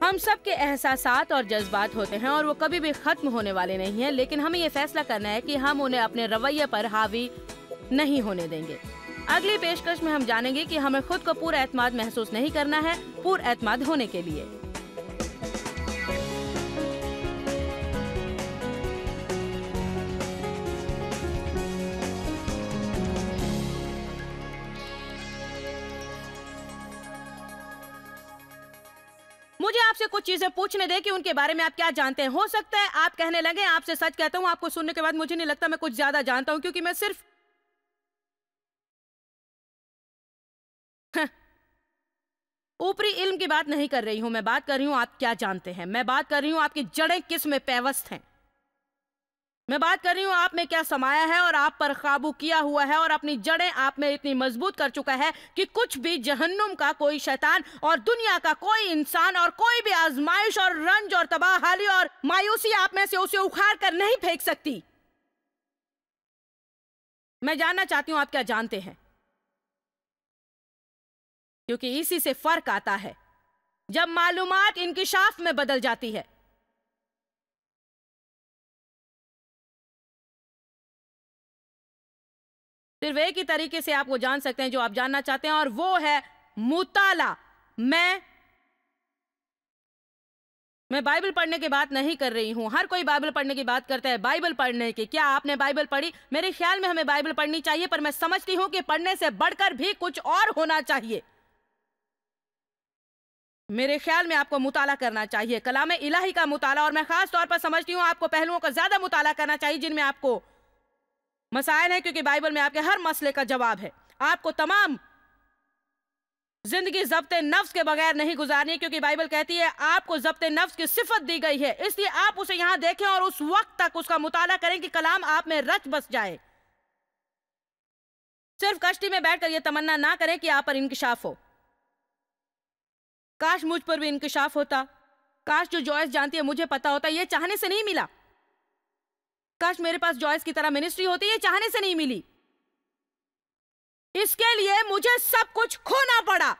हम सब के एहसासात और जज्बात होते हैं और वो कभी भी खत्म होने वाले नहीं हैं, लेकिन हमें ये फैसला करना है कि हम उन्हें अपने रवैये पर हावी नहीं होने देंगे। अगली पेशकश में हम जानेंगे कि हमें खुद को पूरा एतमाद महसूस नहीं करना है पूरा एतमाद होने के लिए। मुझे आपसे कुछ चीजें पूछने दे कि उनके बारे में आप क्या जानते हैं। हो सकता है आप कहने लगे, आपसे सच कहता हूं, आपको सुनने के बाद मुझे नहीं लगता मैं कुछ ज्यादा जानता हूं, क्योंकि मैं सिर्फ ऊपरी इल्म की बात नहीं कर रही हूं। मैं बात कर रही हूं आप क्या जानते हैं। मैं बात कर रही हूं आपकी जड़ें किस में पेवस्त हैं। मैं बात कर रही हूं आप में क्या समाया है और आप पर काबू किया हुआ है और अपनी जड़ें आप में इतनी मजबूत कर चुका है कि कुछ भी जहन्नुम का कोई शैतान और दुनिया का कोई इंसान और कोई भी आजमाइश और रंज और तबाहाली और मायूसी आप में से उसे उखाड़ कर नहीं फेंक सकती। मैं जानना चाहती हूं आप क्या जानते हैं, क्योंकि इसी से फर्क आता है जब मालूमात इंकिशाफ में बदल जाती है। सिर्फ एक ही तरीके से आप वो जान सकते हैं जो आप जानना चाहते हैं, और वो है मुताला। मैं बाइबल पढ़ने की बात नहीं कर रही हूं। हर कोई बाइबल पढ़ने की बात करता है। बाइबल पढ़ने की, क्या आपने बाइबल पढ़ी? मेरे ख्याल में हमें बाइबल पढ़नी चाहिए, पर मैं समझती हूं कि पढ़ने से बढ़कर भी कुछ और होना चाहिए। मेरे ख्याल में आपको मुताला करना चाहिए, कलामे इलाही का मुताला। और मैं खास तौर पर समझती हूं आपको पहलुओं का ज्यादा मुताला करना चाहिए जिनमें आपको मसाइल है, क्योंकि बाइबल में आपके हर मसले का जवाब है। आपको तमाम जिंदगी ज़ब्ते नफ्स के बगैर नहीं गुजारनी, क्योंकि बाइबल कहती है आपको ज़ब्ते नफ्स की सिफत दी गई है। इसलिए आप उसे यहां देखें और उस वक्त तक उसका मुताला करें कि कलाम आप में रच बस जाए। सिर्फ कश्ती में बैठकर यह तमन्ना ना करें कि आप पर इंकिशाफ हो। काश मुझ पर भी इंकिशाफ होता। काश जो जॉयस जानती है मुझे पता होता। यह चाहने से नहीं मिला। काश मेरे पास जॉयस की तरह मिनिस्ट्री होती। ये चाहने से नहीं मिली। इसके लिए मुझे सब कुछ खोना पड़ा,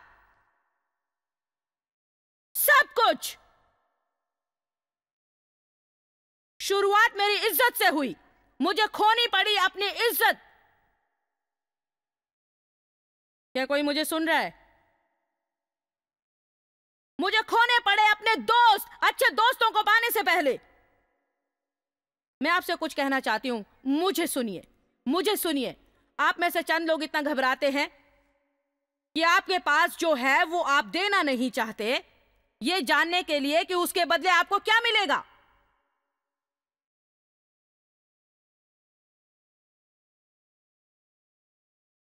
सब कुछ। शुरुआत मेरी इज्जत से हुई, मुझे खोनी पड़ी अपनी इज्जत। क्या कोई मुझे सुन रहा है? मुझे खोने पड़े अपने दोस्त, अच्छे दोस्तों को पाने से पहले। मैं आपसे कुछ कहना चाहती हूं, मुझे सुनिए, मुझे सुनिए। आप में से चंद लोग इतना घबराते हैं कि आपके पास जो है वो आप देना नहीं चाहते, ये जानने के लिए कि उसके बदले आपको क्या मिलेगा।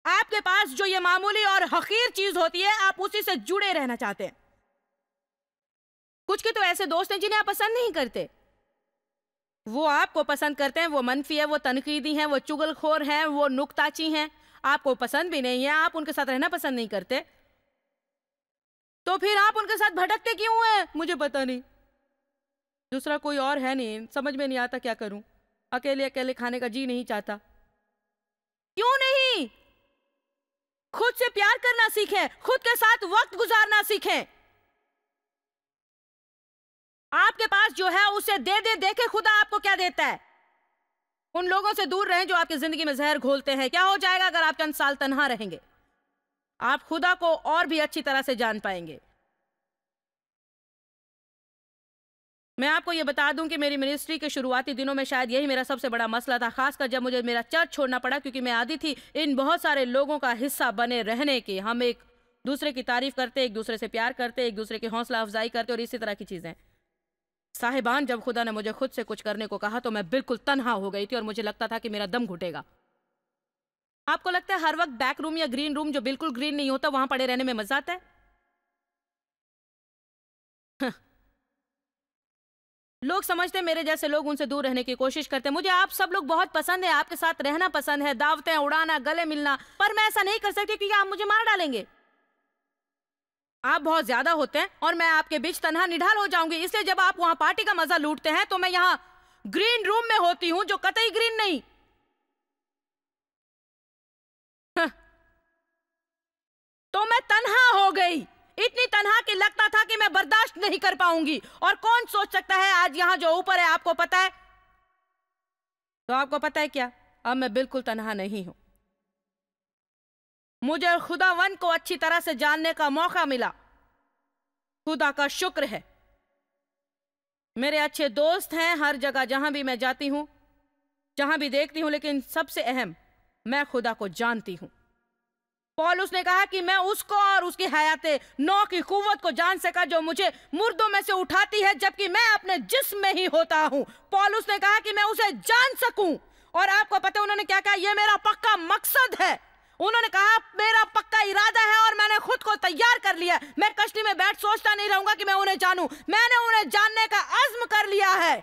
आपके पास जो ये मामूली और हकीर चीज होती है, आप उसी से जुड़े रहना चाहते हैं। कुछ के तो ऐसे दोस्त हैं जिन्हें आप पसंद नहीं करते। वो आपको पसंद करते हैं, वो मनफी है, वो तनकीदी हैं, वो चुगलखोर हैं, वो नुक्ताची हैं। आपको पसंद भी नहीं है, आप उनके साथ रहना पसंद नहीं करते, तो फिर आप उनके साथ भटकते क्यों हैं? मुझे पता नहीं, दूसरा कोई और है नहीं। समझ में नहीं आता क्या करूं। अकेले अकेले खाने का जी नहीं चाहता। क्यों नहीं? खुद से प्यार करना सीखें, खुद के साथ वक्त गुजारना सीखें। आपके पास जो है उसे दे दे, देखे खुदा आपको क्या देता है। उन लोगों से दूर रहें जो आपकी जिंदगी में जहर घोलते हैं। क्या हो जाएगा अगर आप चंद साल तन्हा रहेंगे? आप खुदा को और भी अच्छी तरह से जान पाएंगे। मैं आपको यह बता दूं कि मेरी मिनिस्ट्री के शुरुआती दिनों में शायद यही मेरा सबसे बड़ा मसला था, खासकर जब मुझे मेरा चर्च छोड़ना पड़ा, क्योंकि मैं आदी थी इन बहुत सारे लोगों का हिस्सा बने रहने की। हम एक दूसरे की तारीफ करते, एक दूसरे से प्यार करते, एक दूसरे की हौसला अफजाई करते और इसी तरह की चीजें। साहिबान, जब खुदा ने मुझे खुद से कुछ करने को कहा तो मैं बिल्कुल तन्हा हो गई थी और मुझे लगता था कि मेरा दम घुटेगा। आपको लगता है हर वक्त बैक रूम या ग्रीन रूम, जो बिल्कुल ग्रीन नहीं होता, वहां पड़े रहने में मजा आता है? लोग समझते हैं मेरे जैसे लोग उनसे दूर रहने की कोशिश करते हैं। मुझे आप सब लोग बहुत पसंद है, आपके साथ रहना पसंद है, दावतें उड़ाना, गले मिलना, पर मैं ऐसा नहीं कर सकती क्योंकि आप मुझे मार डालेंगे। आप बहुत ज्यादा होते हैं और मैं आपके बीच तन्हा निढाल हो जाऊंगी। इसलिए जब आप वहां पार्टी का मजा लूटते हैं तो मैं यहां ग्रीन रूम में होती हूं, जो कतई ग्रीन नहीं। तो मैं तन्हा हो गई, इतनी तन्हा कि लगता था कहा कि मैं बर्दाश्त नहीं कर पाऊंगी। और कौन सोच सकता है आज यहां जो ऊपर है, आपको पता है? तो आपको पता है क्या, अब मैं बिल्कुल तन्हा नहीं हूं। मुझे खुदावन को अच्छी तरह से जानने का मौका मिला, खुदा का शुक्र है। मेरे अच्छे दोस्त हैं हर जगह, जहां भी मैं जाती हूं, जहां भी देखती हूं, लेकिन सबसे अहम, मैं खुदा को जानती हूं। पौलुस ने कहा कि मैं उसको और उसकी हयाते नौ की कुव्वत को जान सका जो मुझे मुर्दों में से उठाती है जबकि मैं अपने जिस्म में ही होता हूं। पौलुस ने कहा कि मैं उसे जान सकूं। और आपको पता है उन्होंने क्या कहा? यह मेरा पक्का मकसद है। उन्होंने कहा मेरा पक्का इरादा है और मैंने खुद को तैयार कर लिया। मैं कश्ती में बैठ सोचता नहीं रहूंगा कि मैं उन्हें जानूं, मैंने उन्हें जानने का अज़्म कर लिया है।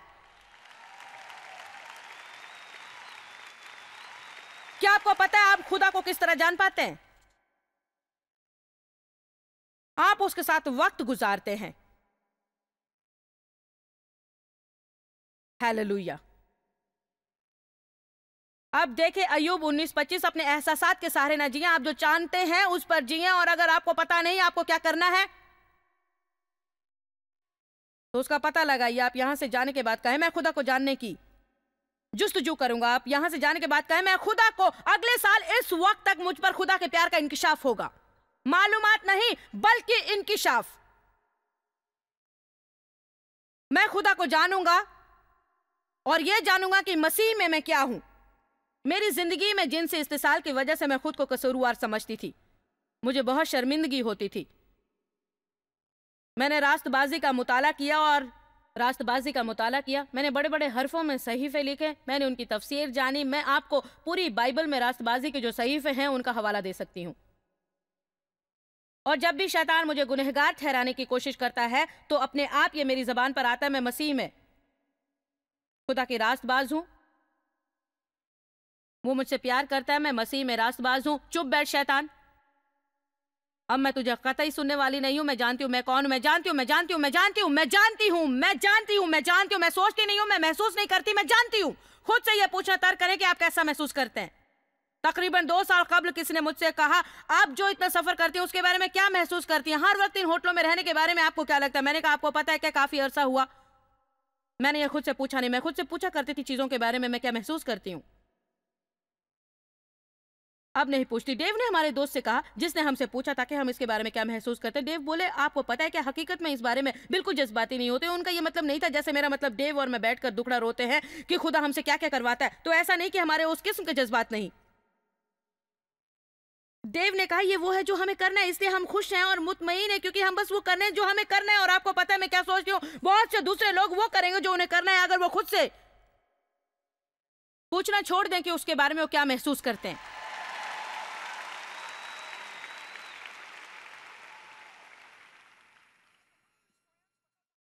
क्या आपको पता है आप खुदा को किस तरह जान पाते हैं? आप उसके साथ वक्त गुजारते हैं। हालेलुया। अब देखें अय्यूब 19:25, अपने एहसासात के सहारे ना जिए, आप जो जानते हैं उस पर जिए। और अगर आपको पता नहीं आपको क्या करना है तो उसका पता लगाइए। आप यहां से जाने के बाद कहें मैं खुदा को जानने की जुस्तजू करूंगा। आप यहां से जाने के बाद कहें मैं खुदा को, अगले साल इस वक्त तक मुझ पर खुदा के प्यार का इंकिशाफ होगा। मालूमात नहीं बल्कि इंकिशाफ। मैं खुदा को जानूंगा और यह जानूंगा कि मसीह में मैं क्या हूं। मेरी जिंदगी में जिनसे इस्तेसाल की वजह से मैं खुद को कसूरवार समझती थी, मुझे बहुत शर्मिंदगी होती थी। मैंने रास्तबाजी का मुताला किया मैंने बड़े बड़े हरफों में सहीफे लिखे, मैंने उनकी तफसीर जानी। मैं आपको पूरी बाइबल में रास्तबाजी के जो सहीफे हैं उनका हवाला दे सकती हूं। और जब भी शैतान मुझे गुनहगार ठहराने की कोशिश करता है तो अपने आप ये मेरी जबान पर आता है, मैं मसीह में खुदा की रास्तबाज हूं, वो मुझसे प्यार करता है, मैं मसीह में रास्तबाज हूं। चुप बैठ शैतान, अब मैं तुझे कतई सुनने वाली नहीं हूं। मैं जानती हूं मैं कौन हूं, मैं जानती हूं मैं सोचती नहीं हूं, मैं महसूस नहीं करती, मैं जानती हूं। खुद से यह पूछना तर्क करें कि आप कैसा महसूस करते हैं। तकरीबन 2 साल कबल किसी ने मुझसे कहा आप जो इतना सफर करती हैं उसके बारे में क्या महसूस करती हैं, हर वक्त इन होटलों में रहने के बारे में आपको क्या लगता है? मैंने कहा आपको पता है क्या, काफी अरसा हुआ मैंने ये खुद से पूछा नहीं। मैं खुद से पूछा करती थी चीजों के बारे में मैं क्या महसूस करती हूं, अब नहीं पूछती। डेव ने हमारे दोस्त से कहा जिसने हमसे पूछा था कि हम इसके बारे में क्या महसूस करते हैं। डेव बोले आपको पता है क्या, हकीकत में इस बारे में बिल्कुल जज्बाती नहीं होते। उनका ये मतलब नहीं था जैसे मेरा मतलब डेव और मैं बैठकर दुखड़ा रोते हैं कि खुदा हमसे क्या क्या करवाता है। तो ऐसा नहीं कि हमारे उस किस्म के जज्बात नहीं। डेव ने कहा ये वो है जो हमें करना है, इसलिए हम खुश हैं और मुतमईन हैं क्योंकि हम बस वो करने जो हमें करना है। और आपको पता है मैं क्या सोचती हूँ, बहुत से दूसरे लोग वो करेंगे जो उन्हें करना है अगर वो खुद से पूछना छोड़ दें कि उसके बारे में वो क्या महसूस करते हैं।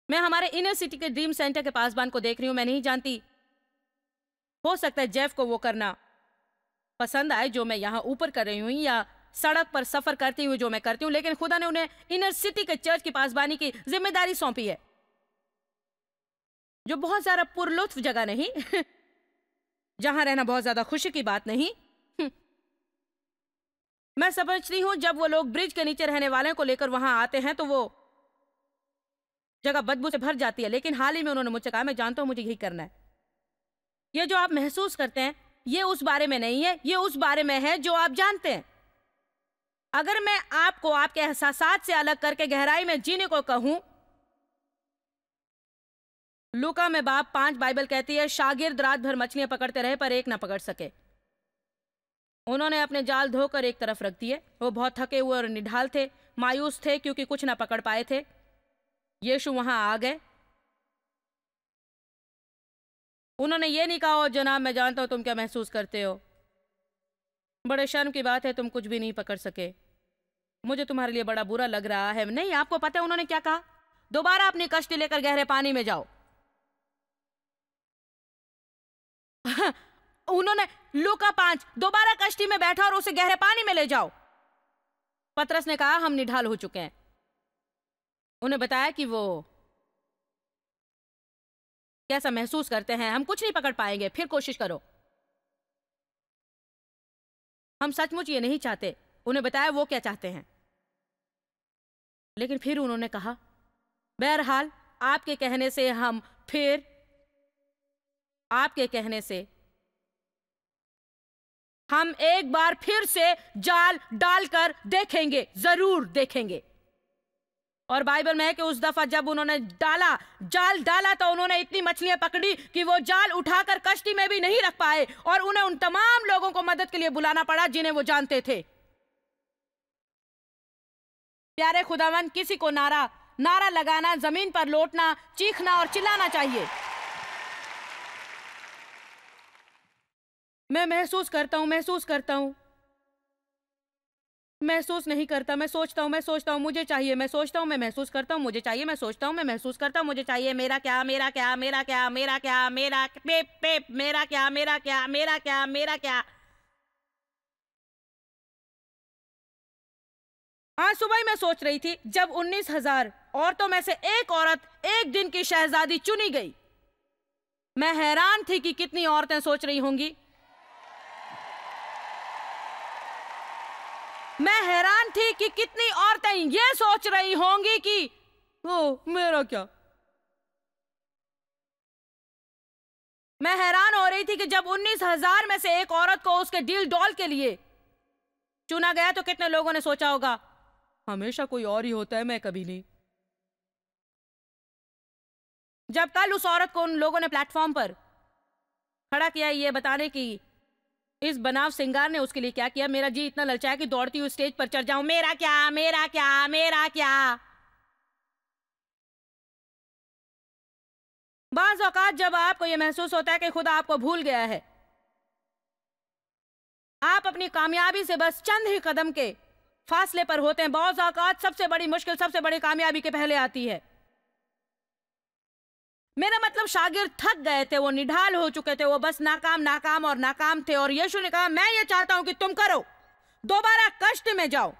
मैं हमारे इनर सिटी के ड्रीम सेंटर के पासबान को देख रही हूं। मैं नहीं जानती, हो सकता है जेफ को वो करना पसंद आए जो मैं यहां ऊपर कर रही हूं या सड़क पर सफर करती हुई जो मैं करती हूं, लेकिन खुदा ने उन्हें इनर सिटी के चर्च की पासबानी की जिम्मेदारी सौंपी है, जो बहुत ज्यादा पुरलुत्फ जगह नहीं जहां रहना बहुत ज्यादा खुशी की बात नहीं। मैं समझती हूं जब वो लोग ब्रिज के नीचे रहने वाले को लेकर वहां आते हैं तो वो जगह बदबू से भर जाती है। लेकिन हाल ही में उन्होंने मुझसे कहा मैं जानता हूं मुझे यही करना है। ये जो आप महसूस करते हैं ये उस बारे में नहीं है, ये उस बारे में है जो आप जानते हैं। अगर मैं आपको आपके एहसासात से अलग करके गहराई में जीने को कहूं, लूका में बाब 5 बाइबल कहती है शागिर्द रात भर मछलियां पकड़ते रहे पर एक ना पकड़ सके। उन्होंने अपने जाल धोकर एक तरफ रख दिए। वो बहुत थके हुए और निढाल थे, मायूस थे क्योंकि कुछ ना पकड़ पाए थे। यीशु वहां आ गए। उन्होंने ये नहीं कहा जनाब मैं जानता हूं तुम क्या महसूस करते हो, बड़े शर्म की बात है तुम कुछ भी नहीं पकड़ सके, मुझे तुम्हारे लिए बड़ा बुरा लग रहा है। नहीं, आपको पता है उन्होंने क्या कहा? दोबारा अपनी कश्ती लेकर गहरे पानी में जाओ। उन्होंने लूका 5 दोबारा कश्ती में बैठा और उसे गहरे पानी में ले जाओ। पतरस ने कहा हम निढाल हो चुके हैं। उन्हें बताया कि वो कैसा महसूस करते हैं। हम कुछ नहीं पकड़ पाएंगे, फिर कोशिश करो। हम सचमुच ये नहीं चाहते। उन्हें बताया वो क्या चाहते हैं, लेकिन फिर उन्होंने कहा बहरहाल आपके कहने से हम फिर आपके कहने से हम एक बार फिर से जाल डालकर देखेंगे, जरूर देखेंगे। और बाइबल में है कि उस दफा जब उन्होंने जाल डाला तो उन्होंने इतनी मछलियां पकड़ी कि वो जाल उठाकर कश्ती में भी नहीं रख पाए और उन्हें उन तमाम लोगों को मदद के लिए बुलाना पड़ा जिन्हें वो जानते थे। प्यारे खुदावन, किसी को नारा लगाना, जमीन पर लौटना, चीखना और चिल्लाना चाहिए। मैं महसूस करता हूं, महसूस नहीं करता, मैं सोचता हूं मुझे चाहिए, मैं सोचता हूं, मैं महसूस करता हूं मुझे चाहिए, मैं सोचता हूं, मैं महसूस करता हूं मुझे चाहिए। मेरा क्या, मेरा क्या, मेरा क्या, मेरा क्या, मेरा पेप पेप, मेरा क्या, मेरा क्या, मेरा क्या, मेरा क्या। आज सुबह ही मैं सोच रही थी जब 19,000 औरतों में से एक औरत एक दिन की शहजादी चुनी गई। मैं हैरान थी कि कितनी औरतें सोच रही होंगी। मैं हैरान थी कि कितनी औरतें ये सोच रही होंगी कि ओ मेरा क्या। मैं हैरान हो रही थी कि जब 19,000 में से एक औरत को उसके डील डॉल के लिए चुना गया तो कितने लोगों ने सोचा होगा हमेशा कोई और ही होता है, मैं कभी नहीं। जब कल उस औरत को उन लोगों ने प्लेटफॉर्म पर खड़ा किया ये बताने की इस बनाव सिंगार ने उसके लिए क्या किया, मेरा जी इतना ललचाया कि दौड़ती हुई स्टेज पर चढ़ जाऊं। मेरा क्या, मेरा क्या, मेरा क्या। बाज़ औकात जब आपको यह महसूस होता है कि खुदा आपको भूल गया है, आप अपनी कामयाबी से बस चंद ही कदम के फासले पर होते हैं। बाज़ औकात सबसे बड़ी मुश्किल सबसे बड़ी कामयाबी के पहले आती है। मेरा मतलब शागिर्द थक गए थे, वो निढाल हो चुके थे, वो बस नाकाम नाकाम और नाकाम थे। और यीशु ने कहा मैं ये चाहता हूं कि तुम करो, दोबारा कष्ट में जाओ।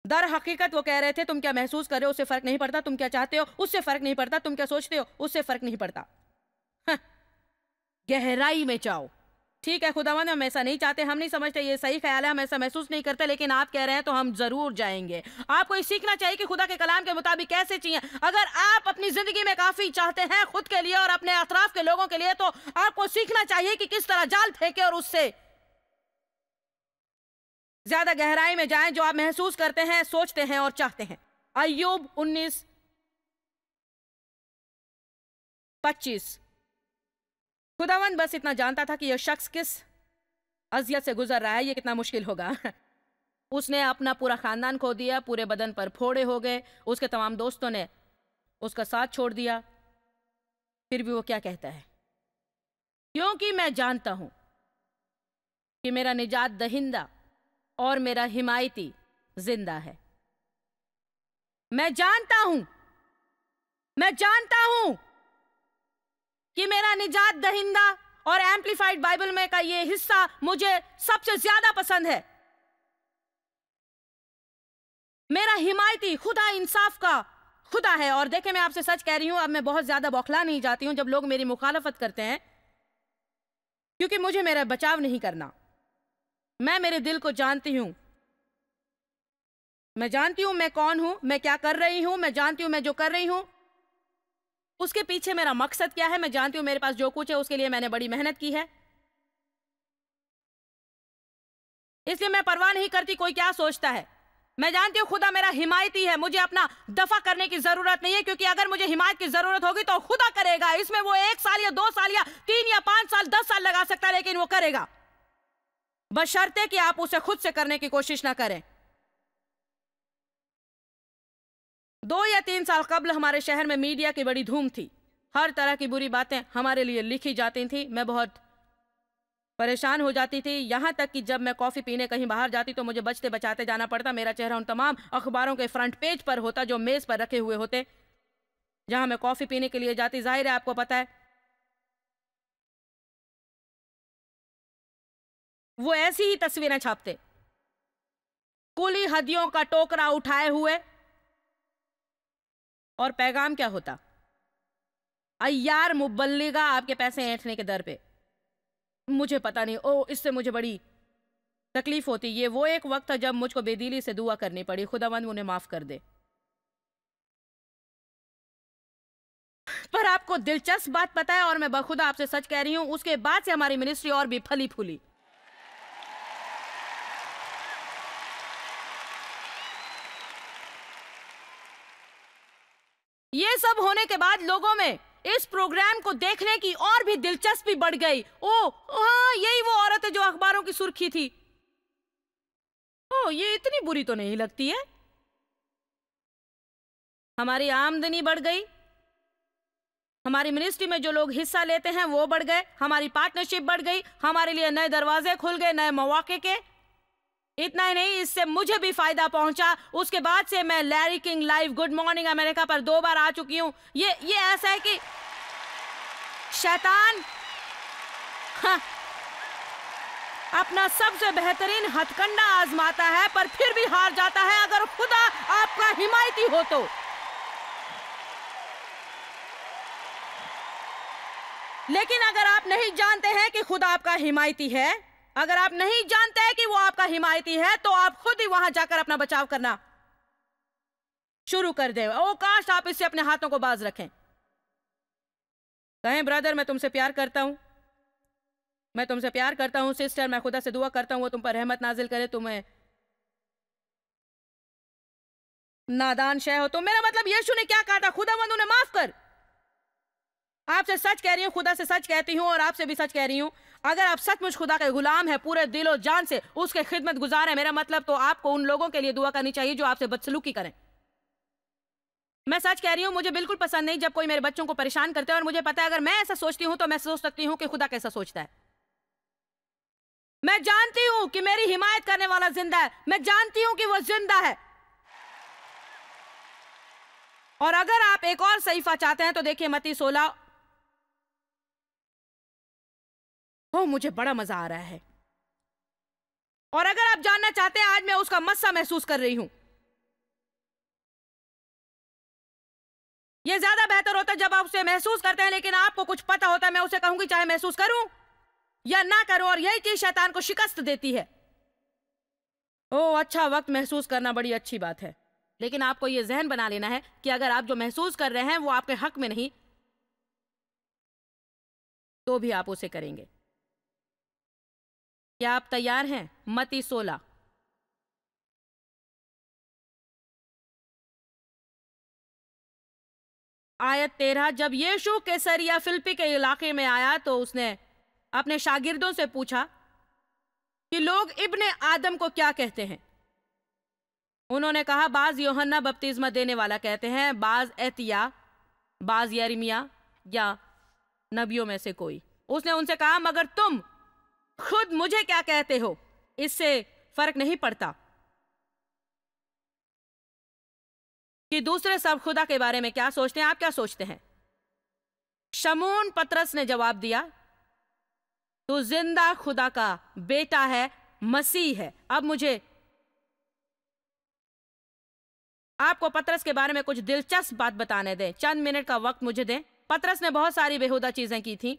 दर हकीकत वो कह रहे थे तुम क्या महसूस कर रहे हो उससे फर्क नहीं पड़ता, तुम क्या चाहते हो उससे फर्क नहीं पड़ता, तुम क्या सोचते हो उससे फर्क नहीं पड़ता। गहराई में जाओ। ठीक है खुदावंद, हम ऐसा नहीं चाहते, हम नहीं समझते ये सही ख्याल है, हम ऐसा महसूस नहीं करते, लेकिन आप कह रहे हैं तो हम जरूर जाएंगे। आपको ये सीखना चाहिए कि खुदा के कलाम के मुताबिक कैसे चाहिए। अगर आप अपनी जिंदगी में काफी चाहते हैं खुद के लिए और अपने अतराफ के लोगों के लिए, तो आपको सीखना चाहिए कि किस तरह जाल फेंके और उससे ज्यादा गहराई में जाएं जो आप महसूस करते हैं, सोचते हैं और चाहते हैं। अय्यूब 19:25। खुदावंद बस इतना जानता था कि यह शख्स किस अजियत से गुजर रहा है, यह कितना मुश्किल होगा। उसने अपना पूरा खानदान खो दिया, पूरे बदन पर फोड़े हो गए, उसके तमाम दोस्तों ने उसका साथ छोड़ दिया। फिर भी वो क्या कहता है, क्योंकि मैं जानता हूं कि मेरा निजात दहिंदा और मेरा हिमायती जिंदा है। मैं जानता हूं कि मेरा निजात दहिंदा, और एम्प्लीफाइड बाइबल में का ये हिस्सा मुझे सबसे ज्यादा पसंद है। मेरा हिमायती खुदा इंसाफ का खुदा है। और देखे मैं आपसे सच कह रही हूं, अब मैं बहुत ज्यादा बौखला नहीं जाती हूं जब लोग मेरी मुखालफत करते हैं, क्योंकि मुझे मेरा बचाव नहीं करना। मैं मेरे दिल को जानती हूं, मैं जानती हूं मैं कौन हूं, मैं क्या कर रही हूं, मैं जानती हूं मैं जो कर रही हूं उसके पीछे मेरा मकसद क्या है। मैं जानती हूं मेरे पास जो कुछ है उसके लिए मैंने बड़ी मेहनत की है, इसलिए मैं परवाह नहीं करती कोई क्या सोचता है। मैं जानती हूं खुदा मेरा हिमायती है, मुझे अपना दफा करने की जरूरत नहीं है, क्योंकि अगर मुझे हिमायत की जरूरत होगी तो खुदा करेगा। इसमें वो 1 साल या 2 साल या 3 या 5 साल 10 साल लगा सकता है, लेकिन वो करेगा, बशर्ते कि आप उसे खुद से करने की कोशिश ना करें। 2 या 3 साल कबल हमारे शहर में मीडिया की बड़ी धूम थी, हर तरह की बुरी बातें हमारे लिए लिखी जाती थी। मैं बहुत परेशान हो जाती थी, यहां तक कि जब मैं कॉफी पीने कहीं बाहर जाती तो मुझे बचते बचाते जाना पड़ता। मेरा चेहरा उन तमाम अखबारों के फ्रंट पेज पर होता जो मेज पर रखे हुए होते जहां मैं कॉफी पीने के लिए जाती। जाहिर है आपको पता है वो ऐसी ही तस्वीरें छापते, कुली हदियों का टोकरा उठाए हुए, और पैगाम क्या होता, अय्यार मुबल्लिगा आपके पैसे ऐंठने के दर पे। मुझे पता नहीं, ओ इससे मुझे बड़ी तकलीफ होती। ये वो एक वक्त था जब मुझको बेदिली से दुआ करनी पड़ी, खुदावंद उन्हें माफ कर दे। पर आपको दिलचस्प बात पता है, और मैं बखुदा आपसे सच कह रही हूं, उसके बाद से हमारी मिनिस्ट्री और भी फली फूली। ये सब होने के बाद लोगों में इस प्रोग्राम को देखने की और भी दिलचस्पी बढ़ गई। ओ हाँ, यही वो औरत है जो अखबारों की सुर्खी थी। ओ, ये इतनी बुरी तो नहीं लगती है। हमारी आमदनी बढ़ गई, हमारी मिनिस्ट्री में जो लोग हिस्सा लेते हैं वो बढ़ गए, हमारी पार्टनरशिप बढ़ गई, हमारे लिए नए दरवाजे खुल गए नए मौके के। इतना ही नहीं, इससे मुझे भी फायदा पहुंचा। उसके बाद से मैं Larry king live good morning America पर 2 बार आ चुकी हूं। ये ऐसा है कि शैतान हाँ, अपना सबसे बेहतरीन हथकंडा आजमाता है पर फिर भी हार जाता है अगर खुदा आपका हिमायती हो तो। लेकिन अगर आप नहीं जानते हैं कि खुदा आपका हिमायती है, अगर आप नहीं जानते हैं कि वो आपका हिमायती है, तो आप खुद ही वहां जाकर अपना बचाव करना शुरू कर दे। ओ काश आप इससे अपने हाथों को बाज रखें। कहें, ब्रदर मैं तुमसे प्यार करता हूं, मैं तुमसे प्यार करता हूं। सिस्टर मैं खुदा से दुआ करता हूं वो तुम पर रहमत नाजिल करे, तुम्हें नादान शय हो। तो मेरा मतलब यीशु ने क्या कहा था, खुदावंद उन्हें माफ कर। आपसे सच कह रही हूं, खुदा से सच कहती हूं और आपसे भी सच कह रही हूं, अगर आप सचमुच खुदा के गुलाम है, पूरे दिल और जान से उसके खिदमत गुजार है, मेरा मतलब तो आपको उन लोगों के लिए दुआ करनी चाहिए जो आपसे बदसलूकी करें। मैं सच कह रही हूं, मुझे बिल्कुल पसंद नहीं जब कोई मेरे बच्चों को परेशान करता है, और मुझे पता है अगर मैं ऐसा सोचती हूं तो मैं सोच सकती हूं कि खुदा कैसा सोचता है। मैं जानती हूं कि मेरी हिमायत करने वाला जिंदा है, मैं जानती हूं कि वो जिंदा है। और अगर आप एक और सहीफा चाहते हैं तो देखिए मत्ती 16। हो, मुझे बड़ा मजा आ रहा है। और अगर आप जानना चाहते हैं, आज मैं उसका मस्सा महसूस कर रही हूं। यह ज्यादा बेहतर होता है जब आप उसे महसूस करते हैं, लेकिन आपको कुछ पता होता है। मैं उसे कहूंगी चाहे महसूस करूं या ना करूं, और यही चीज शैतान को शिकस्त देती है। ओह अच्छा, वक्त महसूस करना बड़ी अच्छी बात है, लेकिन आपको यह जहन बना लेना है कि अगर आप जो महसूस कर रहे हैं वो आपके हक में नहीं, तो भी आप उसे करेंगे। क्या आप तैयार हैं? मत्ती 16 आयत 13। जब यीशु कैसरिया फिलिप्पी के इलाके में आया तो उसने अपने शागिर्दों से पूछा कि लोग इब्ने आदम को क्या कहते हैं। उन्होंने कहा, बाज यूहन्ना बपतिस्मा देने वाला कहते हैं, बाज एतिया, बाज यिर्मयाह या नबियों में से कोई। उसने उनसे कहा, मगर तुम खुद मुझे क्या कहते हो? इससे फर्क नहीं पड़ता कि दूसरे सब खुदा के बारे में क्या सोचते हैं, आप क्या सोचते हैं? शमून पतरस ने जवाब दिया, तू जिंदा खुदा का बेटा है, मसीह है। अब मुझे आपको पतरस के बारे में कुछ दिलचस्प बात बताने दें, चंद मिनट का वक्त मुझे दें। पतरस ने बहुत सारी बेहुदा चीजें की थी।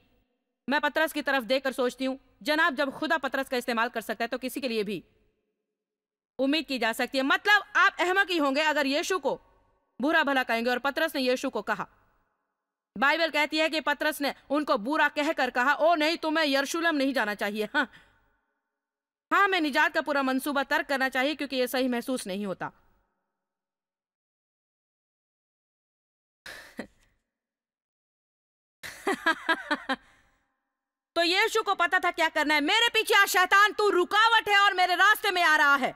मैं पतरस की तरफ देखकर सोचती हूं, जनाब जब खुदा पतरस का इस्तेमाल कर सकता है तो किसी के लिए भी उम्मीद की जा सकती है। मतलब आप अहमक ही होंगे अगर यीशु को बुरा भला कहेंगे, और पतरस ने यीशु को कहा। बाइबल कहती है कि पतरस ने उनको बुरा कहकर कहा, ओ नहीं, तुम्हें यरूशलेम नहीं जाना चाहिए। हाँ, मैं निजात का पूरा मंसूबा तर्क करना चाहिए क्योंकि यह सही महसूस नहीं होता। तो यीशु को पता था क्या करना है। मेरे पीछे आ शैतान, तू रुकावट है और मेरे रास्ते में आ रहा है।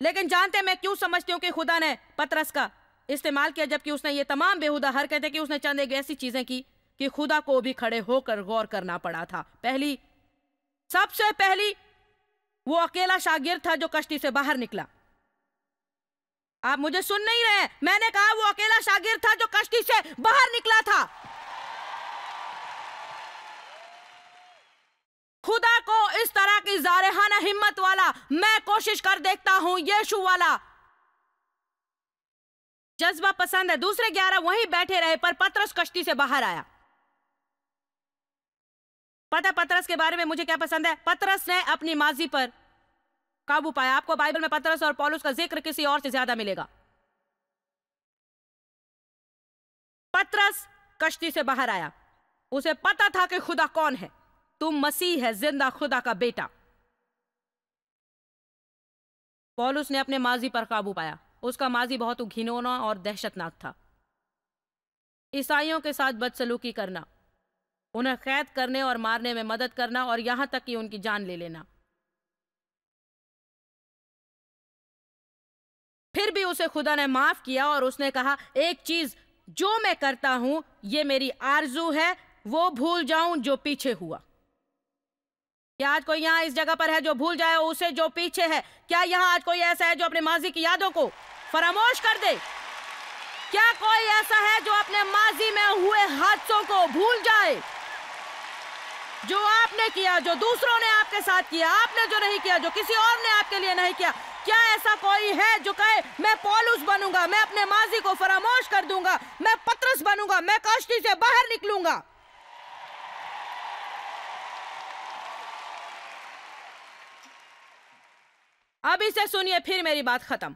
लेकिन जानते हैं मैं क्यों समझती हूं कि खुदा ने पतरस का इस्तेमाल किया, जबकि उसने ये तमाम बेहुदा हरकतें की। उसने चंद एक ऐसी चीजें की कि खुदा को भी खड़े होकर गौर करना पड़ा था। सबसे पहली वो अकेला शागिर्द था जो कश्ती से बाहर निकला। आप मुझे सुन नहीं रहे हैं, मैंने कहा वो अकेला शागिर्द था जो कश्ती से बाहर निकला था। खुदा को इस तरह की जारहाना हिम्मत वाला मैं कोशिश कर देखता हूं, यीशु वाला जज्बा पसंद है। दूसरे 11 वहीं बैठे रहे पर पतरस कश्ती से बाहर आया। पता पतरस के बारे में मुझे क्या पसंद है? पतरस ने अपनी माजी पर काबू पाया। आपको बाइबल में पतरस और पौलुस का जिक्र किसी और से ज्यादा मिलेगा। पतरस कश्ती से बाहर आया। उसे पता था कि खुदा कौन है। तुम मसीह है, जिंदा खुदा का बेटा। पौलुस ने अपने माजी पर काबू पाया। उसका माजी बहुत घिनौना और दहशतनाक था। ईसाइयों के साथ बदसलूकी करना, उन्हें कैद करने और मारने में मदद करना और यहां तक कि उनकी जान ले लेना। फिर भी उसे खुदा ने माफ किया और उसने कहा, एक चीज जो मैं करता हूं, ये मेरी आरजू है, वो भूल जाऊं जो पीछे हुआ। क्या आज कोई यहाँ इस जगह पर है जो भूल जाए उसे जो पीछे है? क्या यहाँ आज कोई ऐसा है जो अपने माजी की यादों को फरामोश कर दे? क्या कोई ऐसा है जो अपने माजी में हुए हादसों को भूल जाए? जो आपने किया, जो दूसरों ने आपके साथ किया, आपने जो नहीं किया, जो किसी और ने आपके लिए नहीं किया, क्या ऐसा कोई है जो कहे मैं पौलुस बनूंगा, मैं अपने माजी को फरामोश कर दूंगा, मैं पतरस बनूंगा, मैं कश्ती से बाहर निकलूंगा? अब इसे सुनिए, फिर मेरी बात खत्म।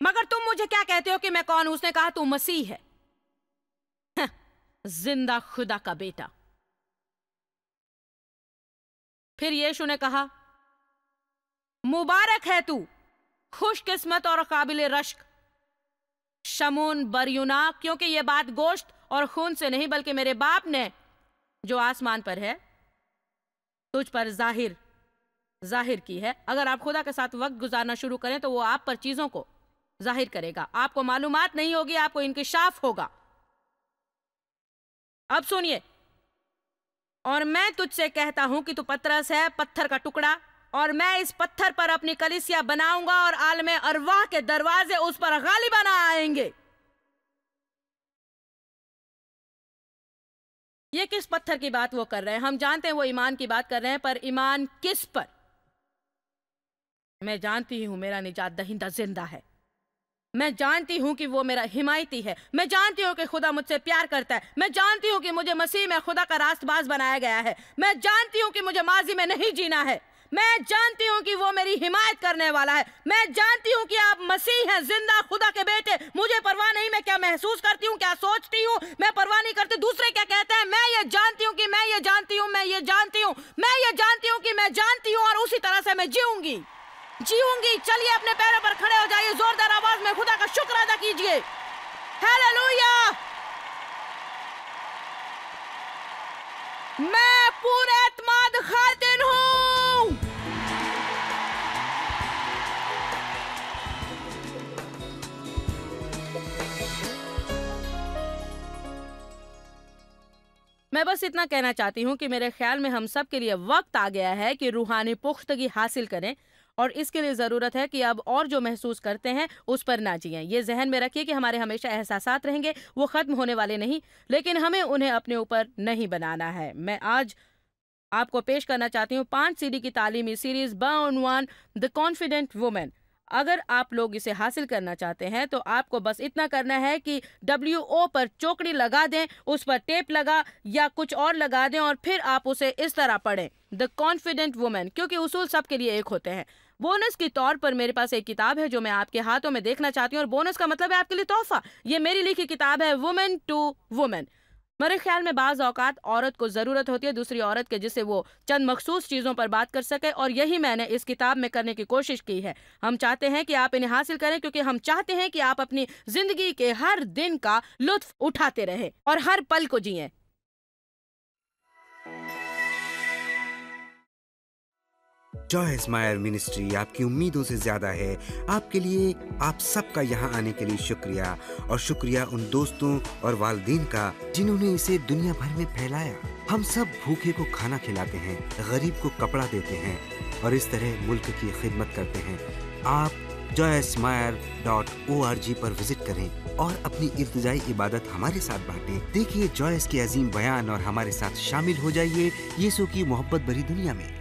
मगर तुम मुझे क्या कहते हो कि मैं कौन हूं? उसने कहा, तू मसीह है, जिंदा खुदा का बेटा। फिर यीशु ने कहा, मुबारक है तू, खुशकिस्मत और काबिल रश्क शमून बरयूना, क्योंकि यह बात गोश्त और खून से नहीं बल्कि मेरे बाप ने जो आसमान पर है तुझ पर जाहिर की है। अगर आप खुदा के साथ वक्त गुजारना शुरू करें तो वो आप पर चीजों को जाहिर करेगा। आपको मालूमात नहीं होगी, आपको इंकिशाफ होगा। अब सुनिए, और मैं तुझसे कहता हूं कि तू पतरस है, पत्थर का टुकड़ा, और मैं इस पत्थर पर अपनी कलीसिया बनाऊंगा और आलमे अरवाह के दरवाजे उस पर गालिबाना आएंगे। ये किस पत्थर की बात वो कर रहे हैं? हम जानते हैं वो ईमान की बात कर रहे हैं, पर ईमान किस पर? मैं जानती हूं मेरा निजात दहिंदा जिंदा है। मैं जानती हूं कि वो मेरा हिमायती है। मैं जानती हूं कि खुदा मुझसे प्यार करता है। मैं जानती हूं कि मुझे मसीह में खुदा का रास्तबाज बनाया गया है। मैं जानती हूं कि मुझे माजी में नहीं जीना है। मैं जानती हूं कि वो मेरी हिमायत करने वाला है। मैं जानती हूं कि आप मसीह हैं, जिंदा खुदा के बेटे। मुझे परवाह नहीं मैं क्या महसूस करती हूं, क्या सोचती हूं, मैं परवाह नहीं करती दूसरे क्या कहते हैं। मैं ये जानती हूं कि मैं ये जानती हूं, मैं ये जानती हूं, मैं ये जानती हूं कि मैं जानती हूं, और उसी तरह से मैं जीऊंगी। चलिए अपने पैरों पर खड़े हो जाइए, जोरदार आवाज में खुदा का शुक्र अदा कीजिए। हालेलुया! मैं पूरे एतमाद खातिन हूं। मैं बस इतना कहना चाहती हूं कि मेरे ख्याल में हम सब के लिए वक्त आ गया है कि रूहानी पुख्तगी हासिल करें, और इसके लिए ज़रूरत है कि अब और जो महसूस करते हैं उस पर ना जिएं। ये जहन में रखिए कि हमारे हमेशा एहसासात रहेंगे, वो ख़त्म होने वाले नहीं, लेकिन हमें उन्हें अपने ऊपर नहीं बनाना है। मैं आज आपको पेश करना चाहती हूँ 5 सीडी की तालीमी series burn one the confident women. अगर आप लोग इसे हासिल करना चाहते हैं तो आपको बस इतना करना है कि WO पर चौकड़ी लगा दें, उस पर टेप लगा या कुछ और लगा दें, और फिर आप उसे इस तरह पढ़ें, द कॉन्फिडेंट वुमेन, क्योंकि उसूल सबके लिए एक होते हैं। बोनस के तौर पर मेरे पास एक किताब है जो मैं आपके हाथों में देखना चाहती हूँ, और बोनस का मतलब है आपके लिए तोहफा। ये मेरी लिखी किताब है, वुमेन टू वुमेन। मेरे ख्याल में बाज़ औकात औरत को ज़रूरत होती है दूसरी औरत के, जिससे वो चंद मखसूस चीज़ों पर बात कर सके, और यही मैंने इस किताब में करने की कोशिश की है। हम चाहते हैं कि आप इन्हें हासिल करें, क्योंकि हम चाहते हैं कि आप अपनी ज़िंदगी के हर दिन का लुत्फ उठाते रहें और हर पल को जिएं। जॉय स्मायर मिनिस्ट्री आपकी उम्मीदों से ज्यादा है। आपके लिए आप सबका यहाँ आने के लिए शुक्रिया, और शुक्रिया उन दोस्तों और वालिदैन का जिन्होंने इसे दुनिया भर में फैलाया। हम सब भूखे को खाना खिलाते हैं, गरीब को कपड़ा देते हैं, और इस तरह मुल्क की खिदमत करते हैं। आप joysmire.org पर विजिट करें और अपनी इल्तिजाई इबादत हमारे साथ बांटें। देखिए जॉयस के अजीम बयान और हमारे साथ शामिल हो जाइए यीशु की मोहब्बत भरी दुनिया में।